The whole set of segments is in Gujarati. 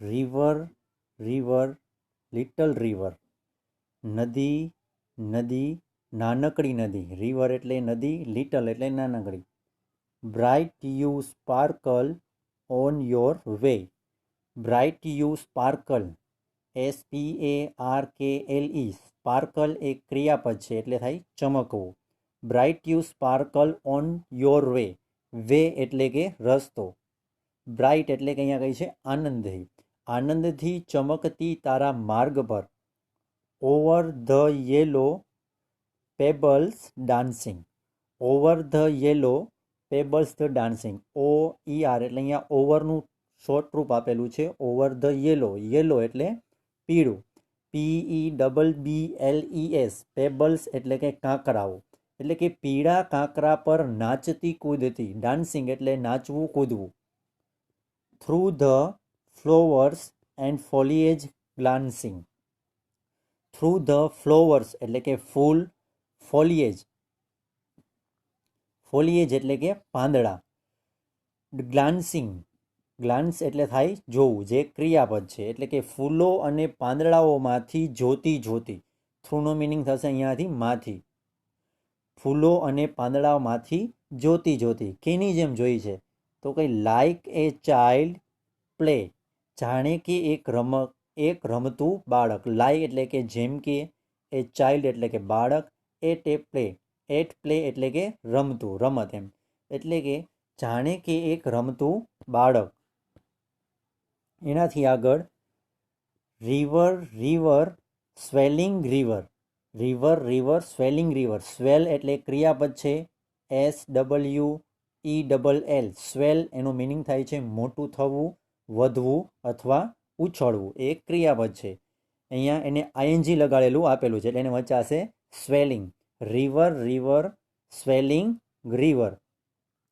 river, river, little river. નદી, નદી, નાનકડી નદી. રિવર એટલે નદી, લિટલ એટલે નાનકડી. bright you sparkle on your way. bright you sparkle, SPARKLE. Sparkle એ ક્રિયાપદ છે એટલે થાય ચમકવું. Bright you sparkle on your way. Way એટલે કે રસ્તો. બ્રાઇટ એટલે કે અહીંયા કઈ છે આનંદથી. આનંદથી ચમકતી તારા માર્ગ પર. Over the yellow pebbles dancing. Over the yellow pebbles the dancing. OER એટલે અહીંયા ઓવરનું શોર્ટ રૂપ આપેલું છે. Over the yellow. યેલો એટલે પીળું. PEBBLES. પેબલ્સ એટલે કે કાંકરાઓ. એટલે કે પીળા કાંકરા પર નાચતી કૂદતી. ડાન્સિંગ એટલે નાચવું કૂદવું. Through the flowers and foliage glancing. Through the flowers એટલે કે ફૂલ. ફોલિએજ, ફોલિએજ એટલે કે પાંદડા. ગ્લાન્સિંગ, ગ્લાન્સ એટલે થાય જોવું, જે ક્રિયાપદ છે. એટલે કે ફૂલો અને પાંદડાઓમાંથી જોતી જોતી. થ્રુનો મિનિંગ થશે અહીંયાથી માંથી. ફૂલો અને પાંદડાઓમાંથી જોતી જોતી. કેની જેમ જોઈ છે? તો કંઈ લાઈક એ ચાઇલ્ડ પ્લે. જાણે કે એક રમતું બાળક. લાઈક એટલે કે જેમ કે, એ ચાઇલ્ડ એટલે કે બાળક, at a play. At play એટલે કે રમતું, રમત એમ. એટલે કે જાણે કે એક રમતું બાળક. એનાથી આગળ river, river, swelling river. River, river, swelling river. Swell એટલે ક્રિયાપદ છે. SWELL. સ્વેલ એનો મિનિંગ થાય છે મોટું થવું, વધવું અથવા ઉછળવું. એ એક ક્રિયાપદ છે. અહીંયા એને ING લગાડેલું આપેલું છે એટલે એને વચાશે swelling. River, river, swelling river.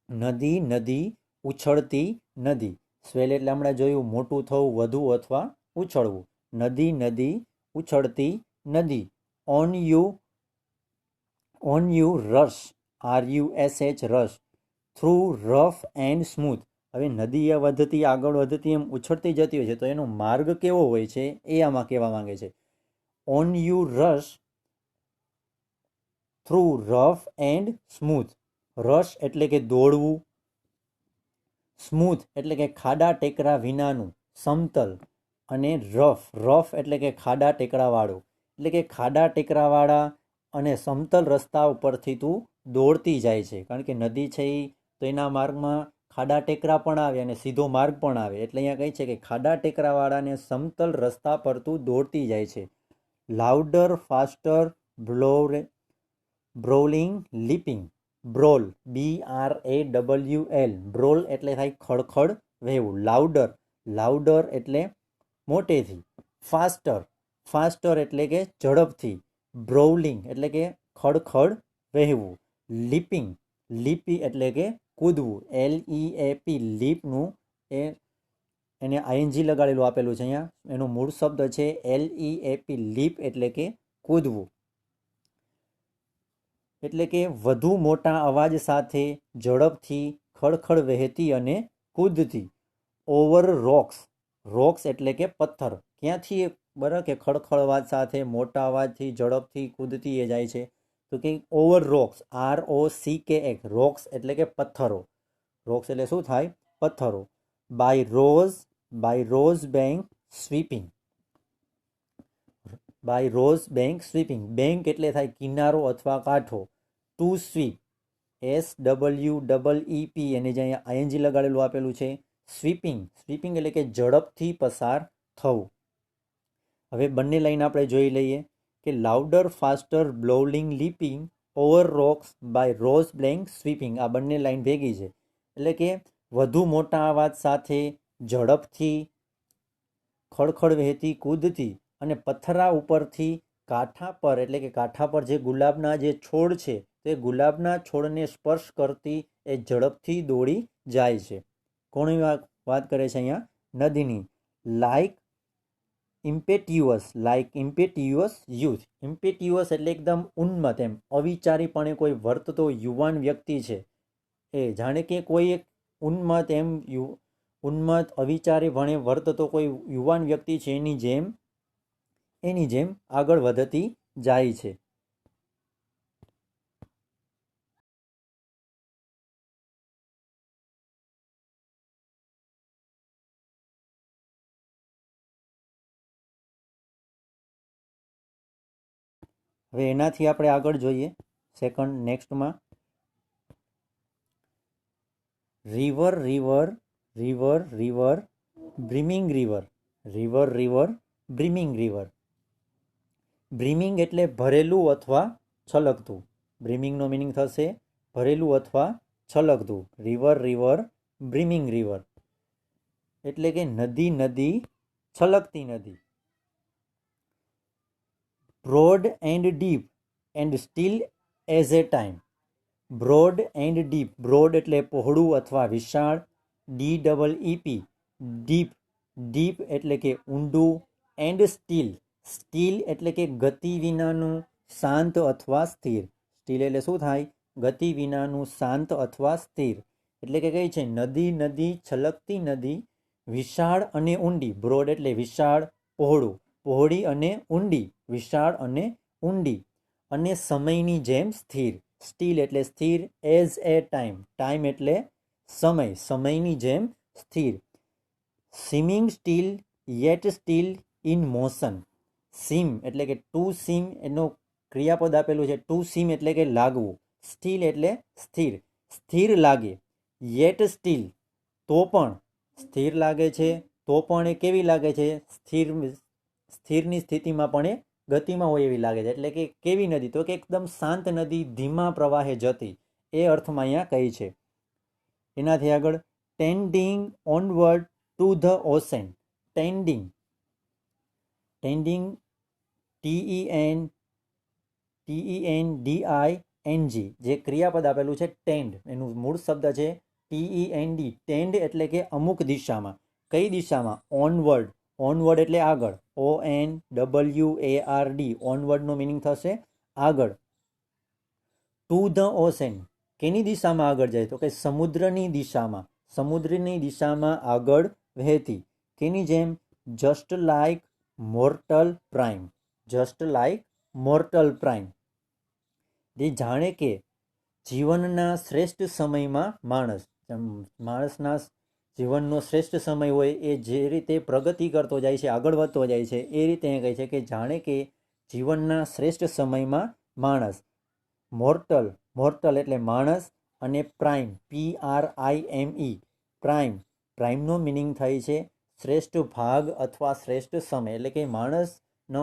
નદી, નદી, ઉછળતી નદી. સ્વેલ એટલે હમણાં જોયું મોટું થવું, વધવું અથવા ઉછળવું. નદી, નદી, ઉછળતી નદી. On you, on you rush. RUSH rush. Through rough and smooth. હવે નદી એ વધતી આગળ વધતી એમ ઉછળતી જતી હોય છે તો એનો માર્ગ કેવો હોય છે એ આમાં કહેવા માંગે છે. On you rush through rough and smooth. Rush એટલે કે દોડવું. સ્મૂથ એટલે કે ખાડા ટેકરા વિનાનું, સમતલ. અને રફ, રફ એટલે કે ખાડા ટેકરાવાળું. એટલે કે ખાડા ટેકરાવાળા અને સમતલ રસ્તા ઉપરથી તું દોડતી જાય છે. કારણ કે નદી છે એ તો એના માર્ગમાં ખાડા ટેકરા પણ આવે અને સીધો માર્ગ પણ આવે. એટલે અહીંયા કહે છે કે ખાડા ટેકરાવાળા અને સમતલ રસ્તા પર તું દોડતી જાય છે. Louder, faster, brawling, leaping. Brawl, BRAWL. Brawl એટલે થાય ખડખડ વહેવું. લાઉડર, લાઉડર એટલે મોટેથી. ફાસ્ટર, ફાસ્ટર એટલે કે ઝડપથી. બ્રોલિંગ એટલે કે ખડખડ વહેવું. લીપિંગ, લીપી એટલે કે કૂદવું. LEAP. લીપનું એને ING લગાડેલું આપેલું છે અહીંયા. એનો મૂળ શબ્દ છે LEAP. લીપ એટલે કે કૂદવું. એટલે કે વધુ મોટા અવાજ સાથે, ઝડપથી, ખડખડ વહેતી અને કૂદતી. Over rocks. રોક્સ એટલે કે પથ્થર. ક્યાંથી બરાબર કે ખડખડ અવાજ સાથે, મોટા અવાજથી, ઝડપથી કૂદતી એ જાય છે તો કે ઓવર રોક્સ. ROCKS. રોક્સ એટલે કે પથ્થરો. રોક્સ એટલે શું થાય? પથ્થરો. By rose bank sweeping. By rose bank sweeping. Bank એટલે થાય કિનારો અથવા કાંઠો. Two sweep, SWEEP. એને જે અહીંયા ING લગાડેલું આપેલું છે. સ્વીપિંગ, સ્વીપિંગ એટલે કે ઝડપથી પસાર થવું. હવે બંને લાઈન આપણે જોઈ લઈએ કે louder, faster, brawling, leaping, over rocks, by rush bank sweeping. આ બંને લાઈન ભેગી છે. એટલે કે વધુ મોટા અવાજ સાથે, ઝડપથી, ખડખડ વહેતી, કૂદતી અને પથ્થરા ઉપરથી કાંઠા પર, એટલે કે કાંઠા પર જે ગુલાબના જે છોડ છે તે ગુલાબના છોડને સ્પર્શ કરતી એ ઝડપથી દોડી જાય છે. કોની વાત કરે છે અહીંયા? નદીની. Like impetuous, like impetuous youth. Impetuous એટલે એકદમ ઉન્મત્ત એમ, અવિચારીપણે કોઈ વર્તતો યુવાન વ્યક્તિ છે એ. જાણે કે કોઈ એક ઉન્મત્ત એમ ઉન્મત્ત અવિચારી ભણે વર્તતો કોઈ યુવાન વ્યક્તિ છે એની જેમ આગળ વધતી જાય છે. હવે એનાથી આપણે આગળ જોઈએ નેક્સ્ટમાં river river river river brimming river river river brimming river. Brimming એટલે ભરેલું અથવા છલકતું. બ્રિમિંગનો મિનિંગ થશે ભરેલું અથવા છલકતું. રિવર રિવર બ્રિમિંગ રિવર એટલે કે નદી નદી છલકતી નદી. Broad and deep and still as a time. Broad and deep. Broad એટલે પહોળું અથવા વિશાળ. DEEP deep. ડીપ એટલે કે ઊંડું. And steel. સ્ટીલ એટલે કે ગતિ વિનાનું, શાંત અથવા સ્થિર. સ્ટીલ એટલે શું થાય? ગતિ વિનાનું, શાંત અથવા સ્થિર. એટલે કે કઈ છે? નદી નદી છલકતી નદી, વિશાળ અને ઊંડી. બ્રોડ એટલે વિશાળ, પહોળું. પહોળી અને ઊંડી. વિશાળ અને ઊંડી. અને સમયની જેમ સ્થિર. સ્ટીલ એટલે સ્થિર. As a time. ટાઈમ એટલે સમય. સમયની જેમ સ્થિર. Seeming still yet still in motion. Seem એટલે કે ટુ સીમ, એનો ક્રિયાપદ આપેલું છે. ટુ સીમ એટલે કે લાગવું. સ્ટીલ એટલે સ્થિર. સ્થિર લાગે. યેટ સ્ટીલ તો પણ સ્થિર લાગે છે. તો પણ એ કેવી લાગે છે? સ્થિરની સ્થિતિમાં પણ એ ગતિમાં હોય એવી લાગે છે. એટલે કે કેવી નદી? તો કે એકદમ શાંત નદી, ધીમા પ્રવાહે જતી. એ અર્થમાં અહીંયા કહી છે. એનાથી આગળ tending onward to the ocean. Tending. Tending TENDING જે ક્રિયાપદ આપેલું છે ટેન્ડ, એનું મૂળ શબ્દ છે TEND. ટેન્ડ એટલે કે અમુક દિશામાં. કઈ દિશામાં? ઓનવર્ડ. ઓનવર્ડ એટલે આગળ. ONWARD. ઓનવર્ડનો મિનિંગ થશે આગળ. To the ocean. કેની દિશામાં આગળ જાય? તો કે સમુદ્રની દિશામાં. સમુદ્રની દિશામાં આગળ વહેતી. કેની જેમ? Just like mortal prime. Just like mortal prime. જે જાણે કે જીવનના શ્રેષ્ઠ સમયમાં માણસના જીવનનો શ્રેષ્ઠ સમય હોય એ જે રીતે પ્રગતિ કરતો જાય છે, આગળ વધતો જાય છે, એ રીતે કહે છે કે જાણે કે જીવનના શ્રેષ્ઠ સમયમાં માણસ. મોર્ટલ. મોર્ટલ એટલે માણસ. અને પ્રાઇમ. PRIME. પ્રાઇમ. પ્રાઇમનો મિનિંગ થાય છે શ્રેષ્ઠ ભાગ અથવા શ્રેષ્ઠ સમય. એટલે કે માણસનો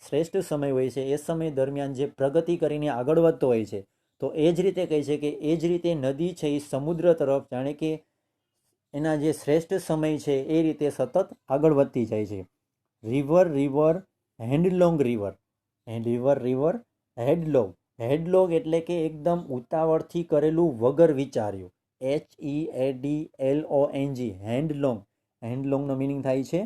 શ્રેષ્ઠ સમય હોય છે એ સમય દરમિયાન જે પ્રગતિ કરીને આગળ વધતો હોય છે. તો એ જ રીતે કહે છે કે એ જ રીતે નદી છે એ સમુદ્ર તરફ જાણે કે એના જે શ્રેષ્ઠ સમય છે એ રીતે સતત આગળ વધતી જાય છે. River river headlong river. River river headlong. Headlong એટલે કે એકદમ ઉતાવળથી કરેલું, વગર વિચાર્યું. HEADLONG. હેન્ડલોંગ. હેન્ડલોંગનો મિનિંગ થાય છે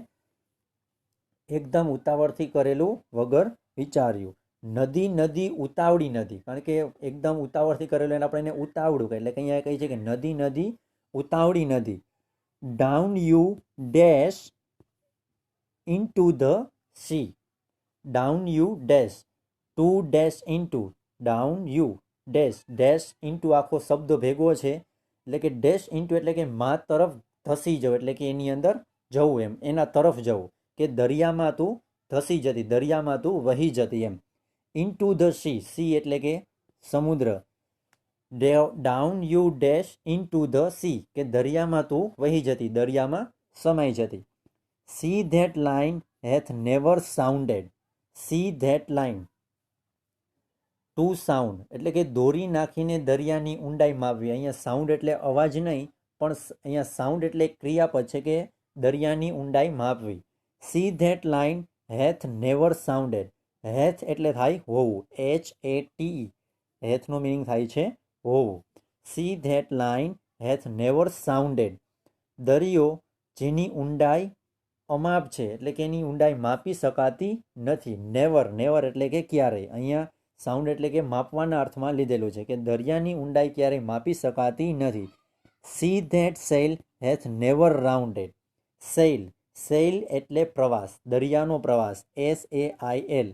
એકદમ ઉતાવળથી કરેલું, વગર વિચાર્યું. નદી નદી ઉતાવળી નદી. કારણ કે એકદમ ઉતાવળથી કરેલું એને આપણે ઉતાવળું કહે. એટલે કે અહીંયા કહે છે કે નદી નદી ઉતાવળી નદી. Down you dash into the sea. Down you dash. To dash into. Down you dash. Dash into આખો શબ્દ ભેગો છે. એટલે કે ડેશ ઇન્ટુ એટલે કે માં તરફ ધસી જવું. એટલે કે એની અંદર જવું, એમ એના તરફ જવું. કે દરિયામાં તું ધસી જતી, દરિયામાં તું વહી જતી એમ. Into the sea. સી એટલે કે સમુદ્ર. Down you dash into the sea કે દરિયામાં તું વહી જતી, દરિયામાં સમાઈ જતી. Sea that line hath never sounded. Sea that line. To sound એટલે કે દોરી નાખીને દરિયાની ઊંડાઈ માપવી. અહીંયા સાઉન્ડ એટલે અવાજ નહીં, પણ અહીંયા સાઉન્ડ એટલે ક્રિયાપદ છે કે દરિયાની ઊંડાઈ માપવી. Sea that line hath never sounded. Hath એટલે થાય હોવું. HATE. હેથનો મિનિંગ થાય છે હોવું. Sea that line hath never sounded. દરિયો જેની ઊંડાઈ અમાપ છે, એટલે કે એની ઊંડાઈ માપી શકાતી નથી. નેવર. નેવર એટલે કે ક્યારેય. અહીંયા સાઉન્ડ એટલે કે માપવાના અર્થમાં લીધેલું છે કે દરિયાની ઊંડાઈ ક્યારેય માપી શકાતી નથી. Sea that sail hath never rounded. Sail, sail એટલે પ્રવાસ, દરિયાનો પ્રવાસ. SAIL,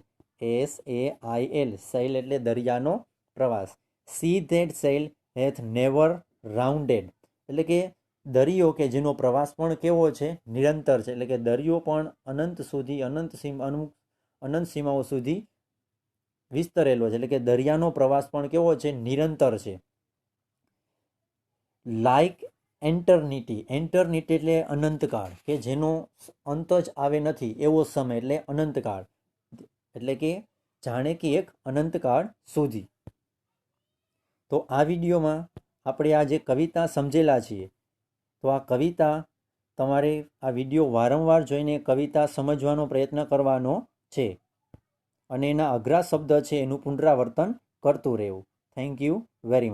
SAIL, સેઇલ એટલે દરિયાનો પ્રવાસ. સી ધેટ સેઇલ હેથ નેવર રાઉન્ડેડ એટલે કે દરિયો કે જેનો પ્રવાસ પણ કેવો છે, નિરંતર છે. એટલે કે દરિયો પણ અનંત સુધી, અનંત સીમાઓ સુધી વિસ્તરેલો છે. એટલે કે દરિયાનો પ્રવાસ પણ કેવો છે, નિરંતર છે. લાઈક એન્ટરનિટી, એન્ટરનિટી એટલે અનંતકાળ, કે જેનો અંત જ આવે નથી એવો સમય, એટલે અનંતકાળ. એટલે કે જાણે કે એક અનંતકાળ સુધી. તો આ વિડીયોમાં આપણે આ જે કવિતા સમજેલા છીએ, તો આ કવિતા તમારે આ વિડીયો વારંવાર જોઈને કવિતા સમજવાનો પ્રયત્ન કરવાનો છે અને એના અઘરા શબ્દ છે એનું પુનરાવર્તન કરતું રહેવું. Thank you very much.